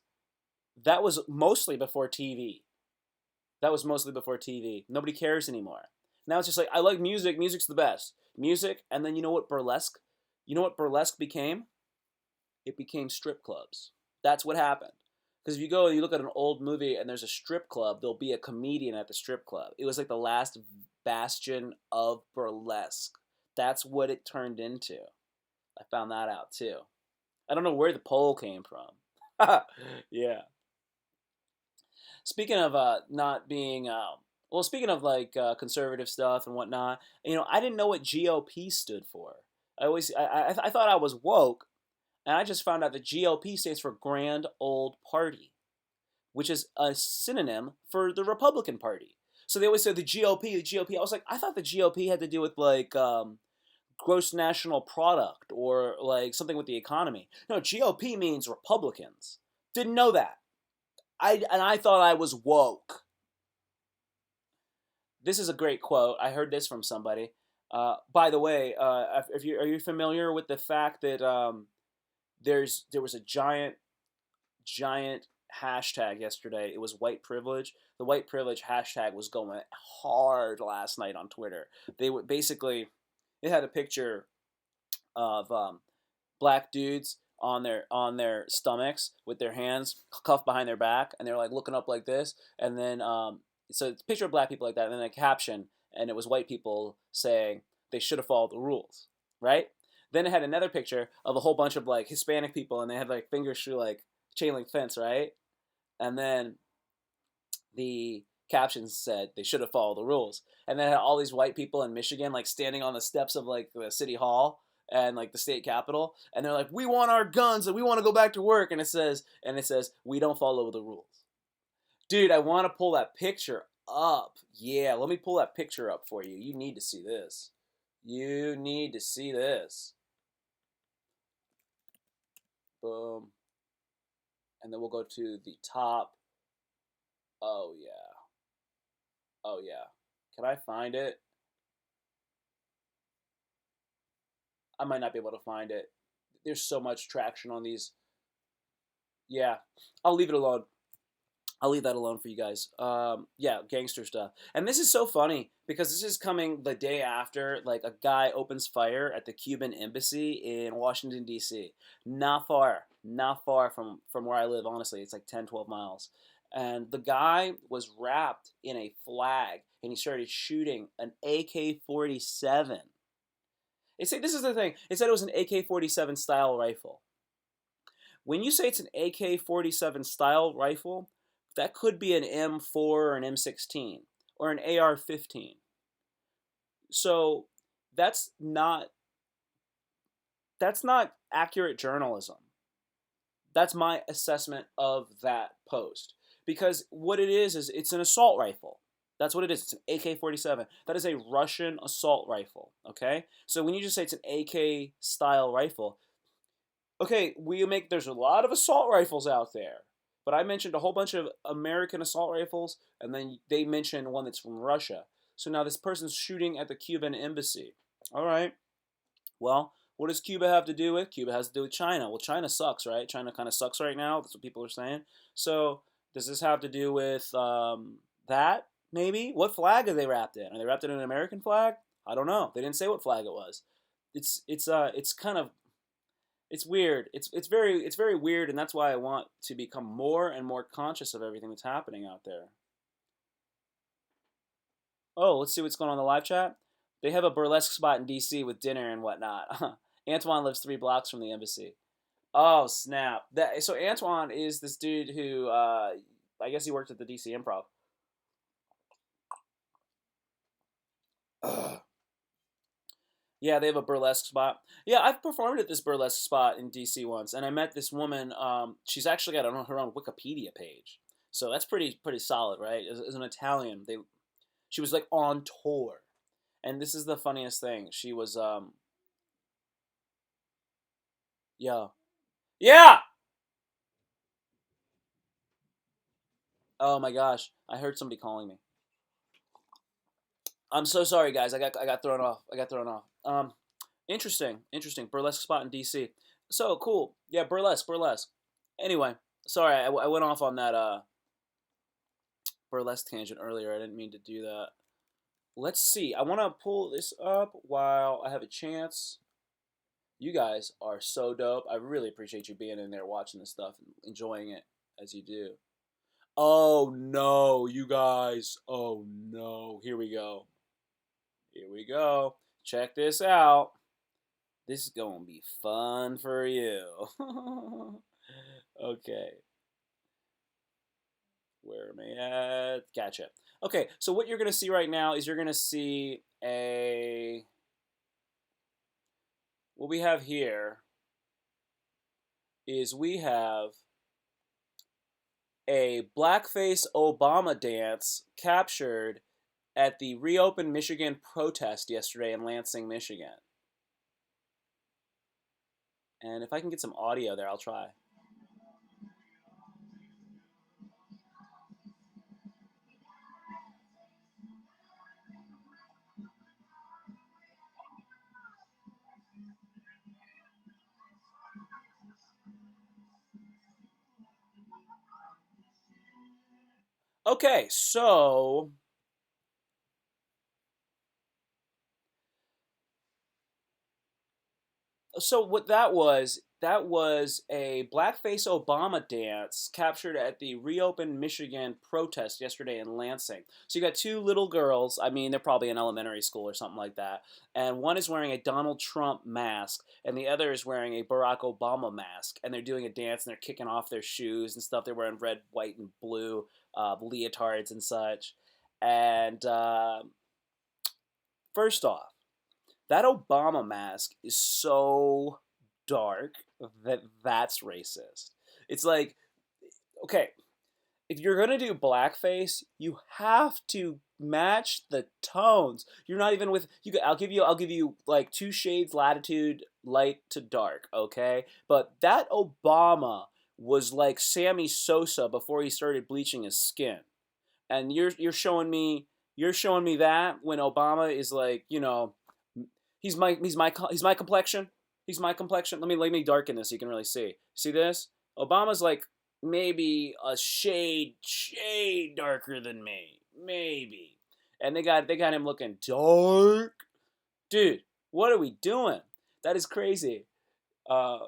that was mostly before TV. That was mostly before TV. Nobody cares anymore. Now it's just like I like music. Music's the best. Music, and then you know what burlesque? You know what burlesque became? It became strip clubs. That's what happened. Because if you go and you look at an old movie and there's a strip club, there'll be a comedian at the strip club. It was like the last bastion of burlesque. That's what it turned into. I found that out too. I don't know where the poll came from. Yeah. Speaking of not being well, speaking of like conservative stuff and whatnot, I didn't know what GOP stood for. I thought I was woke, and I just found out that GOP stands for Grand Old Party, which is a synonym for the Republican Party. So they always say the GOP, the GOP. I was like, I thought the GOP had to do with like gross national product or like something with the economy. No, GOP means Republicans. Didn't know that. I thought I was woke. This is a great quote. I heard this from somebody. By the way, if you are you familiar with the fact that there was a giant hashtag yesterday. It was white privilege. The white privilege hashtag was going hard last night on Twitter. They were basically It had a picture of black dudes on their stomachs with their hands cuffed behind their back, and they're like looking up like this, and then so it's a picture of black people like that, and then a caption, and it was white people saying they should have followed the rules, right? Then it had another picture of a whole bunch of like Hispanic people, and they had like fingers through like chain link fence, right? And then the captions said they should have followed the rules. And then had all these white people in Michigan like standing on the steps of like the city hall and like the state capitol, and they're like, "We want our guns and we want to go back to work." And it says we don't follow the rules. Dude, I want to pull that picture up. Yeah, let me pull that picture up for you. You need to see this. You need to see this. Boom. And then we'll go to the top. Oh yeah. Oh yeah. Can I find it? I might not be able to find it. There's so much traction on these. Yeah, I'll leave it alone. I'll leave that alone for you guys. Yeah, gangster stuff. And this is so funny because this is coming the day after like a guy opens fire at the Cuban embassy in Washington D.C. Not far from where I live. Honestly, it's like 10, 12 miles. And the guy was wrapped in a flag, and he started shooting an AK-47. They say this is the thing. It said it was an AK-47 style rifle. When you say it's an AK-47 style rifle, that could be an M4 or an M16 or an AR-15. So that's not that's not accurate journalism. That's my assessment of that post. Because what it is it's an assault rifle. That's what it is. It's an AK-47. That is a Russian assault rifle. Okay? So when you just say it's an AK style rifle, okay, there's a lot of assault rifles out there. But I mentioned a whole bunch of American assault rifles, and then they mentioned one that's from Russia. So now this person's shooting at the Cuban embassy. All right. Well, what does Cuba have to do with? Cuba has to do with China. Well, China sucks, right? China kind of sucks right now. That's what people are saying. So does this have to do with that? Maybe. What flag are they wrapped in? Are they wrapped in an American flag? I don't know. They didn't say what flag it was. It's kind of it's weird. It's very weird, and that's why I want to become more and more conscious of everything that's happening out there. Oh, let's see what's going on in the live chat. They have a burlesque spot in D.C. with dinner and whatnot. Antoine lives 3 blocks from the embassy. Oh snap! So Antoine is this dude who I guess he worked at the D.C. Improv. Ugh. Yeah, they have a burlesque spot. Yeah, I've performed at this burlesque spot in DC once, and I met this woman. She's actually got her own Wikipedia page, so that's pretty solid, right? As an Italian, she was like on tour, and this is the funniest thing. She was yeah, yeah. Oh my gosh, I heard somebody calling me. I'm so sorry, guys. I got thrown off. I got thrown off. Interesting. Burlesque spot in DC. So cool. Yeah, burlesque. Anyway, sorry, I went off on that burlesque tangent earlier. I didn't mean to do that. Let's see. I want to pull this up while I have a chance. You guys are so dope. I really appreciate you being in there watching this stuff and enjoying it as you do. Oh no, you guys. Oh no. Here we go. Here we go. Check this out. This is going to be fun for you. Okay. Where am I at? Gotcha. Okay, so what you're going to see right now is you're going to see a. What we have here is we have a blackface Obama dance captured at the Reopen Michigan protest yesterday in Lansing, Michigan. And if I can get some audio there, I'll try. Okay, so So what that was a blackface Obama dance captured at the reopened Michigan protest yesterday in Lansing. So you got two little girls. I mean, they're probably in elementary school or something like that. And one is wearing a Donald Trump mask, and the other is wearing a Barack Obama mask. And they're doing a dance, and they're kicking off their shoes and stuff. They're wearing red, white, and blue leotards and such. And first off, that Obama mask is so dark that that's racist. It's like, okay, if you're gonna do blackface, you have to match the tones. You're not even with you. I'll give you like 2 shades latitude, light to dark. Okay, but that Obama was like Sammy Sosa before he started bleaching his skin, and you're showing me that when Obama is like, he's my complexion. He's my complexion. Let me darken this so you can really see. See this? Obama's like maybe a shade darker than me, maybe. And they got him looking dark, dude. What are we doing? That is crazy. Uh,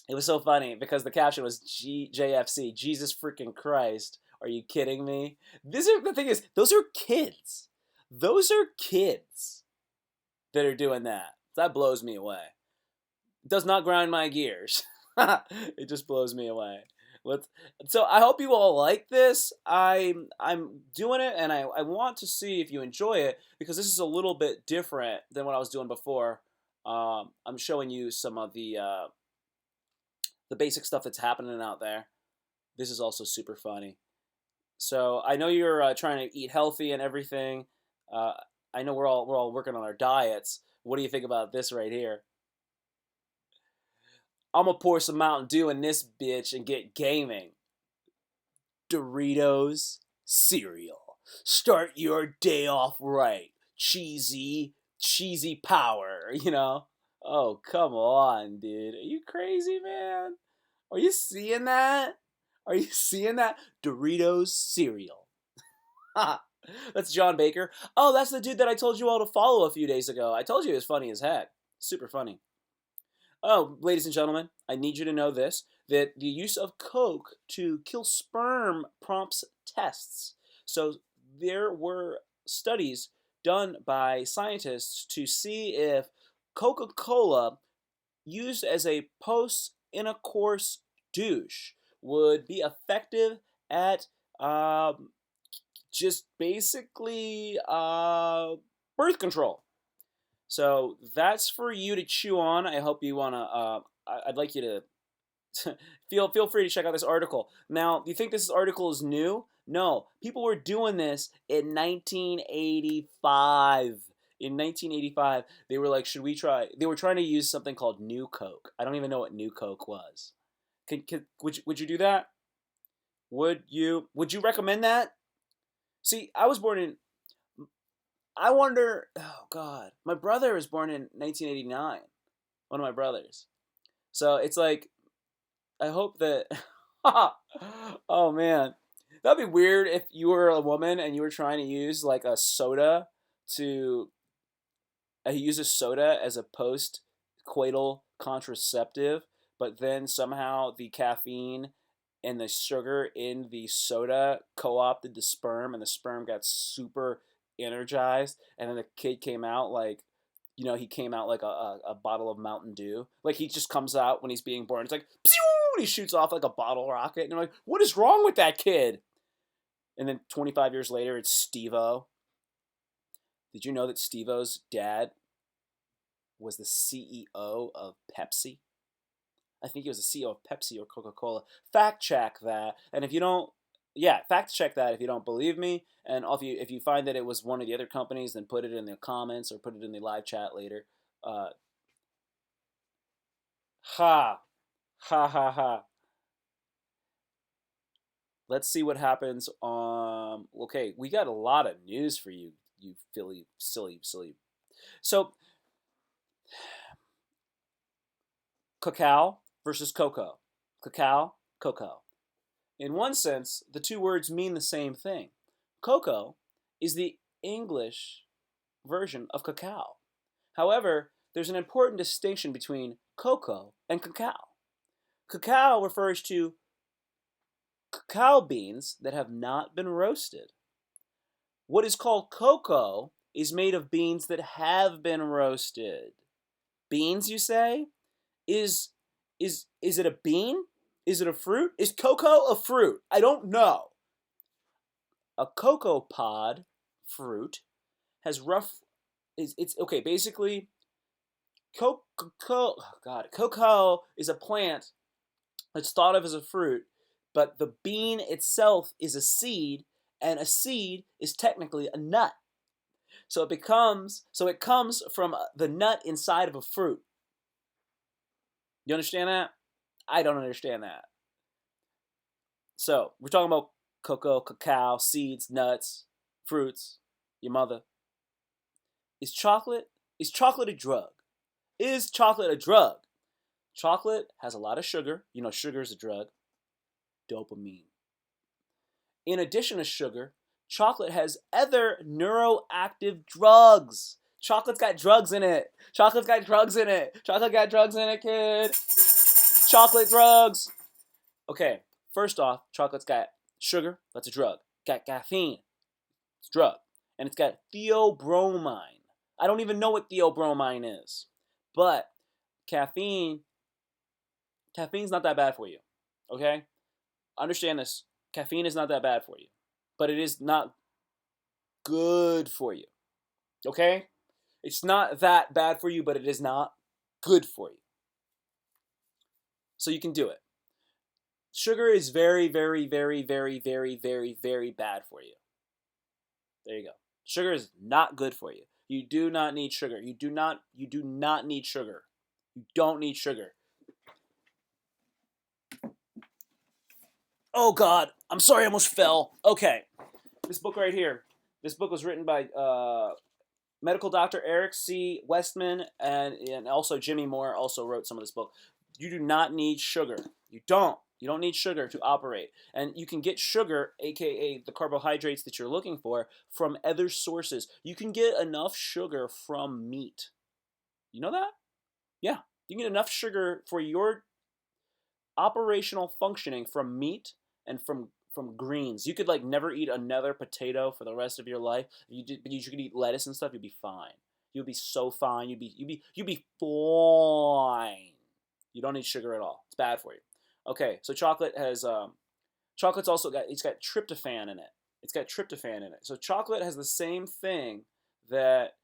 it was so funny because the caption was JFC, Jesus freaking Christ. Are you kidding me? The thing is, those are kids. Those are kids that are doing that. That blows me away. It does not grind my gears. It just blows me away. So I hope you all like this. I'm doing it, and I want to see if you enjoy it because this is a little bit different than what I was doing before. I'm showing you some of the basic stuff that's happening out there. This is also super funny. So I know you're trying to eat healthy and everything. Uh, I know we're all working on our diets. What do you think about this right here? I'm gonna pour some Mountain Dew in this bitch and get gaming. Doritos cereal. Start your day off right. Cheesy power. Oh, come on, dude. Are you crazy, man? Are you seeing that? Are you seeing that? Doritos cereal. That's John Baker. Oh, that's the dude that I told you all to follow a few days ago. I told you he was funny as heck. Super funny. Oh, ladies and gentlemen, I need you to know this, that the use of coke to kill sperm prompts tests. So there were studies done by scientists to see if Coca-Cola used as a post-intercourse douche would be effective at just basically birth control. So that's for you to chew on. I hope you wanna. I'd like you to feel free to check out this article. Now, do you think this article is new? No, people were doing this in 1985. In 1985, they were like, "Should we try?" They were trying to use something called New Coke. I don't even know what New Coke was. Would you do that? Would you recommend that? See, I was born in. I wonder. Oh God, my brother was born in 1989. One of my brothers. So it's like I hope that. Oh man, that'd be weird if you were a woman and you were trying to use like a soda to use a soda as a post-coital contraceptive, but then somehow the caffeine and the sugar in the soda co-opted the sperm, and the sperm got super energized, and then the kid came out like, he came out like a bottle of Mountain Dew. Like he just comes out when he's being born. It's like, pew! And he shoots off like a bottle rocket, and they're like, what is wrong with that kid? And then 25 years later, it's Steve-O. Did you know that Steve-O's dad was the CEO of Pepsi? I think he was the CEO of Pepsi or Coca-Cola. Fact check that. And if you don't, yeah, fact check that if you don't believe me. And if you find that it was one of the other companies, then put it in the comments or put it in the live chat later. Uh, ha, ha, ha, ha. Let's see what happens. Okay, we got a lot of news for you, you silly. So, cacao versus cocoa. Cacao, cocoa. In one sense, the two words mean the same thing. Cocoa is the English version of cacao. However, there's an important distinction between cocoa and cacao. Cacao refers to cacao beans that have not been roasted. What is called cocoa is made of beans that have been roasted. Beans, you say? Is is it a bean? Is it a fruit? Is cocoa a fruit? I don't know. A cocoa pod fruit has rough it's okay, basically cocoa is a plant that's thought of as a fruit, but the bean itself is a seed, and a seed is technically a nut. So it comes from the nut inside of a fruit. You understand that? I don't understand that. So we're talking about cocoa, cacao, seeds, nuts, fruits. Your mother. Is chocolate a drug? Is chocolate a drug? Chocolate has a lot of sugar. You know, sugar is a drug. Dopamine. In addition to sugar, chocolate has other neuroactive drugs. Chocolate's got drugs in it. Chocolate's got drugs in it. Chocolate got drugs in it, kid. Chocolate drugs. Okay, first off, chocolate's got sugar. That's a drug. Got caffeine. It's a drug. And it's got theobromine. I don't even know what theobromine is. But caffeine's not that bad for you. Okay? Understand this. Caffeine is not that bad for you. But it is not good for you. Okay? It's not that bad for you, but it is not good for you. So you can do it. Sugar is very, very, very, very, very, very, very bad for you. There you go. Sugar is not good for you. You do not need sugar. You do not need sugar. You don't need sugar. Oh God, I'm sorry, I almost fell. Okay. This book right here. This book was written by medical doctor Eric C. Westman, and also Jimmy Moore also wrote some of this book. You do not need sugar. You don't. You don't need sugar to operate. And you can get sugar, aka the carbohydrates that you're looking for, from other sources. You can get enough sugar from meat. You know that? Yeah. You can get enough sugar for your operational functioning from meat and from greens. You could like never eat another potato for the rest of your life. But you could eat lettuce and stuff. You'd be fine. You'd be so fine. You'd be fine. You don't need sugar at all. It's bad for you. Okay, so chocolate's also got tryptophan in it. It's got tryptophan in it. So chocolate has the same thing that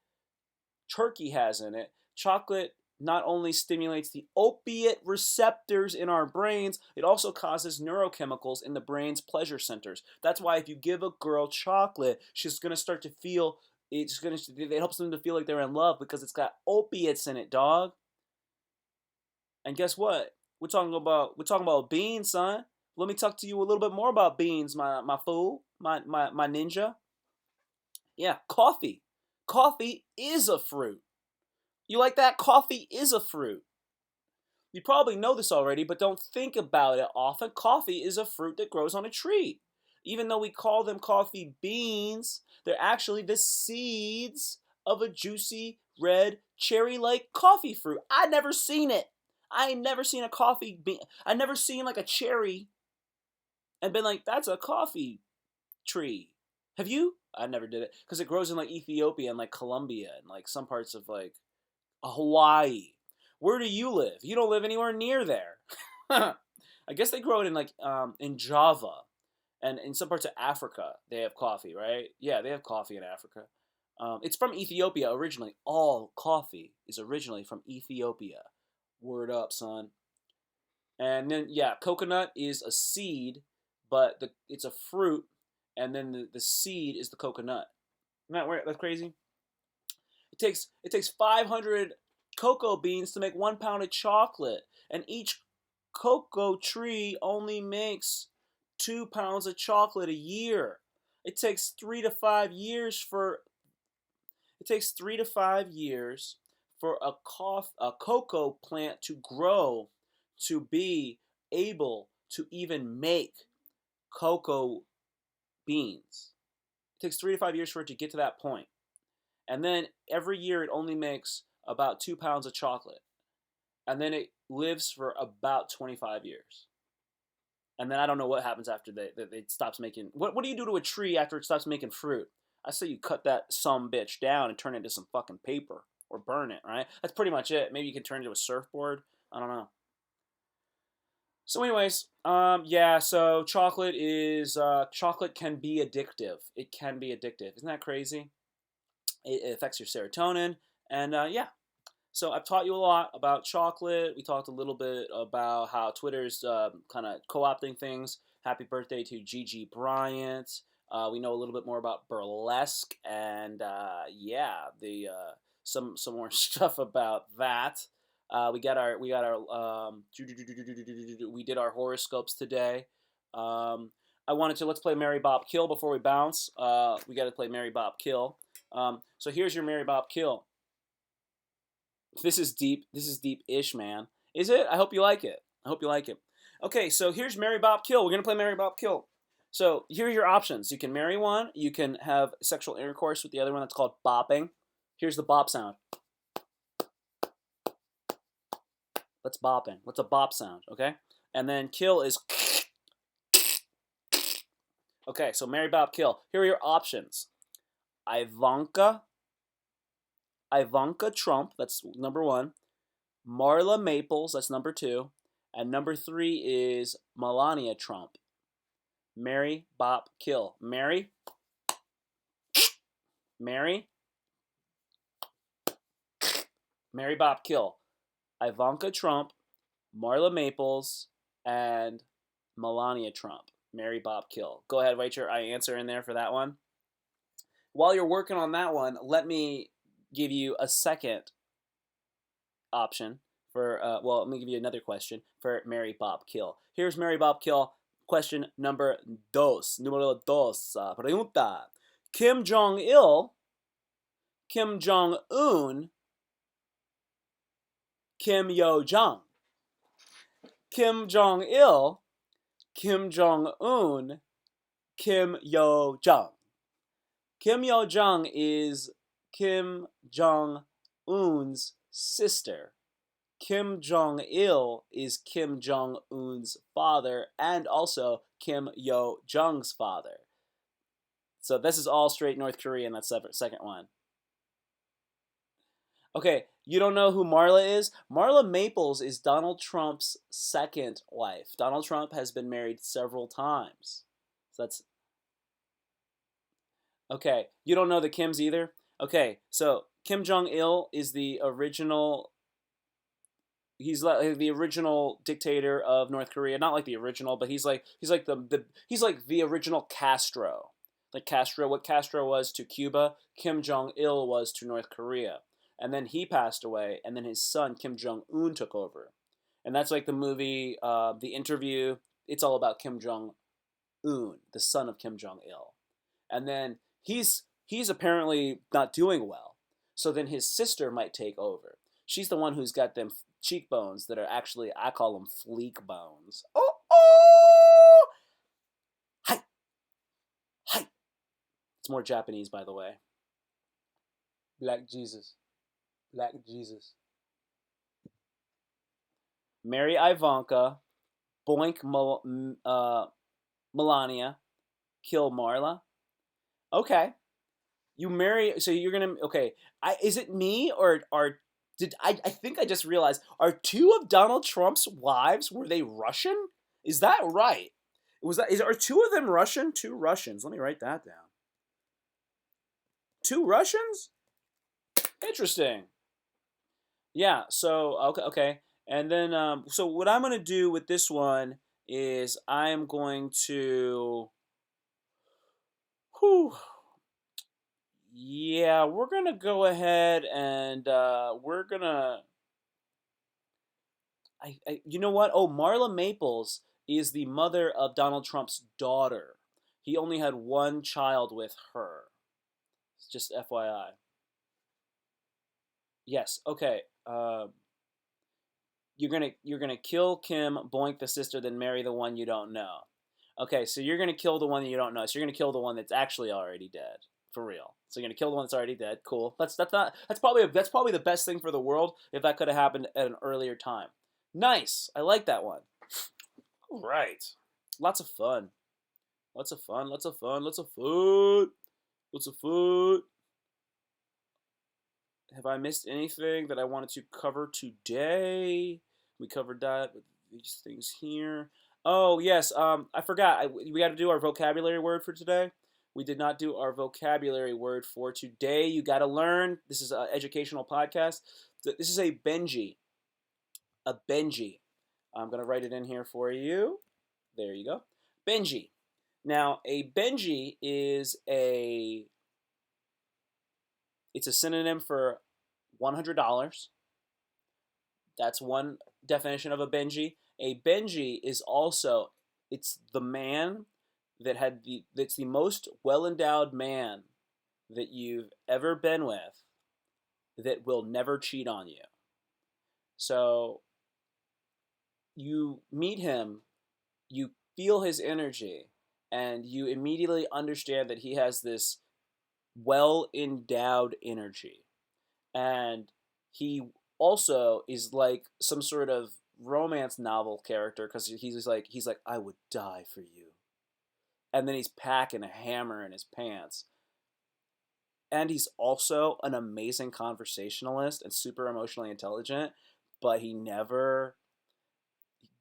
turkey has in it. Chocolate not only stimulates the opiate receptors in our brains, it also causes neurochemicals in the brain's pleasure centers. That's why if you give a girl chocolate, she's going to start to feel, it helps them to feel like they're in love because it's got opiates in it, dog. And guess what? We're talking about beans, son. Let me talk to you a little bit more about beans, my fool, my ninja. Yeah, coffee. Coffee is a fruit. You like that? Coffee is a fruit. You probably know this already, but don't think about it often. Coffee is a fruit that grows on a tree. Even though we call them coffee beans, they're actually the seeds of a juicy red cherry-like coffee fruit. I've never seen it. I ain't never seen a coffee bean. I never seen like a cherry and been like, that's a coffee tree. Have you? I never did it because it grows in like Ethiopia and like Colombia and like some parts of like Hawaii. Where do you live? You don't live anywhere near there. I guess they grow it in like in Java and in some parts of Africa. They have coffee, right? Yeah, they have coffee in Africa. It's from Ethiopia originally. All coffee is originally from Ethiopia. Word up, son. And then yeah, coconut is a seed, but it's a fruit, and then the seed is the coconut. Isn't that weird? That's crazy. It takes 500 cocoa beans to make 1 pound of chocolate, and each cocoa tree only makes 2 pounds of chocolate a year. It takes 3 to 5 years for a cocoa plant to grow to be able to even make cocoa beans. It takes 3 to 5 years for it to get to that point. And then every year it only makes about 2 pounds of chocolate, and then it lives for about 25 years. And then I don't know what happens after it stops making. What do you do to a tree after it stops making fruit? I say you cut that some bitch down and turn it into some fucking paper or burn it, right? That's pretty much it. Maybe you can turn it into a surfboard. I don't know. So, anyways, yeah. So chocolate can be addictive. It can be addictive. Isn't that crazy? It affects your serotonin, and yeah. So I've taught you a lot about chocolate. We talked a little bit about how Twitter's kind of co-opting things. Happy birthday to Gigi Bryant. We know a little bit more about burlesque, and yeah, the some more stuff about that. We did our horoscopes today. I wanted to let's play Mary Bob Kill before we bounce. We got to play Mary Bob Kill. So here's your Mary Bob Kill. This is deep. This is deep-ish, man. Is it? I hope you like it. I hope you like it. Okay, so here's Mary Bob Kill. We're gonna play Mary Bob Kill. So here are your options. You can marry one. You can have sexual intercourse with the other one. That's called bopping. Here's the bop sound. That's bopping. What's a bop sound? Okay, and then kill is. Okay, so Mary Bob Kill. Here are your options. Ivanka Trump. That's number one. Marla Maples, that's number two. And number three is Melania Trump. Mary, Bop, Kill. Mary, Bop, Kill. Ivanka Trump, Marla Maples, and Melania Trump. Mary, Bop, Kill. Go ahead, write your answer in there for that one. While you're working on that one, let me give you a second option for, well, let me give you another question for Mary Bob Kill. Here's Mary Bob Kill. Question number dos. Número dos. Pregunta. Kim Jong-il, Kim Jong-un, Kim Yo-jong. Kim Jong-il, Kim Jong-un, Kim Yo-jong. Kim Yo-jong is Kim Jong-un's sister. Kim Jong-il is Kim Jong-un's father and also Kim Yo-jong's father. So this is all straight North Korean, that second one. Okay, you don't know who Marla is? Marla Maples is Donald Trump's second wife. Donald Trump has been married several times. So that's... Okay, you don't know the Kims either? Okay, so Kim Jong-il is the original... He's like the original dictator of North Korea. Not like the original, but he's like the original Castro. Like Castro, what Castro was to Cuba, Kim Jong-il was to North Korea. And then he passed away, and then his son Kim Jong-un took over. And that's like the movie, The Interview. It's all about Kim Jong-un, the son of Kim Jong-il. And then he's apparently not doing well. So then his sister might take over. She's the one who's got them cheekbones that are actually, I call them fleek bones. Oh, oh! Hi! Hi! It's more Japanese, by the way. Black Jesus. Black Jesus. Marry Ivanka. Boink Melania. Kill Marla. Okay. You marry, so you're gonna, okay. Is it me or I think I just realized, are two of Donald Trump's wives, were they Russian? Is that right? Are two of them Russian? Two Russians. Let me write that down. Two Russians? Interesting. Yeah, so, okay. And then, so what I'm going to do with this one is I am going to, yeah, we're going to go ahead and we're going to, you know what? Oh, Marla Maples is the mother of Donald Trump's daughter. He only had one child with her. It's just FYI. Yes. Okay. You're gonna kill Kim, boink the sister, then marry the one you don't know. Okay, so you're gonna kill the one that you don't know. So you're gonna kill the one that's actually already dead for real. So you're gonna kill the one that's already dead. Cool. That's probably the best thing for the world if that could have happened at an earlier time. Nice. I like that one. All right. Lots of fun. Lots of fun. Lots of fun. Lots of food. Lots of food. Have I missed anything that I wanted to cover today? We covered that with these things here. Oh yes, I forgot. We got to do our vocabulary word for today. We did not do our vocabulary word for today. You got to learn. This is an educational podcast. This is a Benji. A Benji. I'm gonna write it in here for you. There you go. Benji. Now, a Benji is it's a synonym for $100. That's one definition of a Benji. A Benji is also it's the man that's the most well-endowed man that you've ever been with that will never cheat on you. So you meet him, you feel his energy, and you immediately understand that he has this well-endowed energy. And he also is like some sort of romance novel character because he's like I would die for you, and then he's packing a hammer in his pants. And he's also an amazing conversationalist and super emotionally intelligent, but he never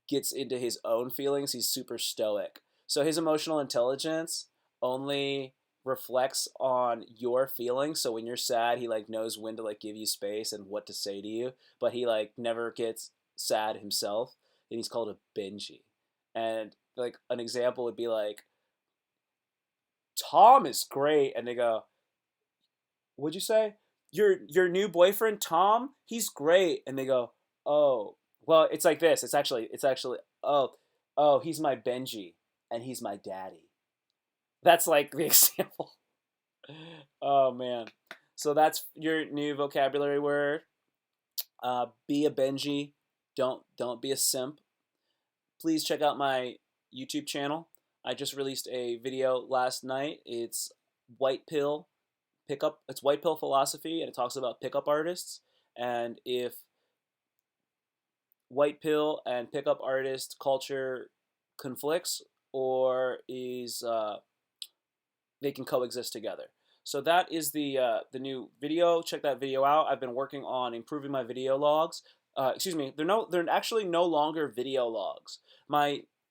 gets into his own feelings. He's super stoic. So his emotional intelligence only reflects on your feelings. So when you're sad, he like knows when to like give you space and what to say to you, but he like never gets sad himself. And he's called a Benji. And like an example would be like, Tom is great, and they go, "What'd you say? Your new boyfriend Tom? He's great." And they go, "Oh, well, it's like this. It's actually oh, he's my Benji, and he's my daddy." That's like the example. Oh man. So that's your new vocabulary word. Be a Benji. Don't be a simp. Please check out my YouTube channel. I just released a video last night. It's White Pill Pickup. It's White Pill Philosophy, and it talks about pickup artists. And if White Pill and pickup artist culture conflicts, or is they can coexist together. So that is the new video. Check that video out. I've been working on improving my video logs. Excuse me, they're actually no longer video logs.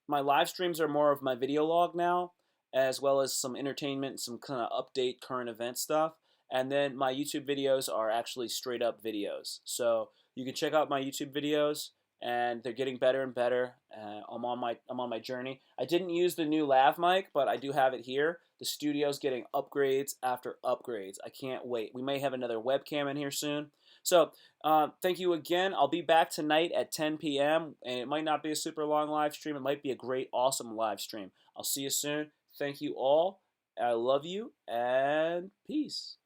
My live streams are more of my video log now, as well as some entertainment, some kind of update current event stuff. And then my YouTube videos are actually straight up videos. So you can check out my YouTube videos, and they're getting better and better. I'm on my journey. I didn't use the new lav mic, but I do have it here. The studio's getting upgrades after upgrades. I can't wait. We may have another webcam in here soon. So thank you again. I'll be back tonight at 10 p.m. and it might not be a super long live stream. It might be a great, awesome live stream. I'll see you soon. Thank you all. I love you, and peace.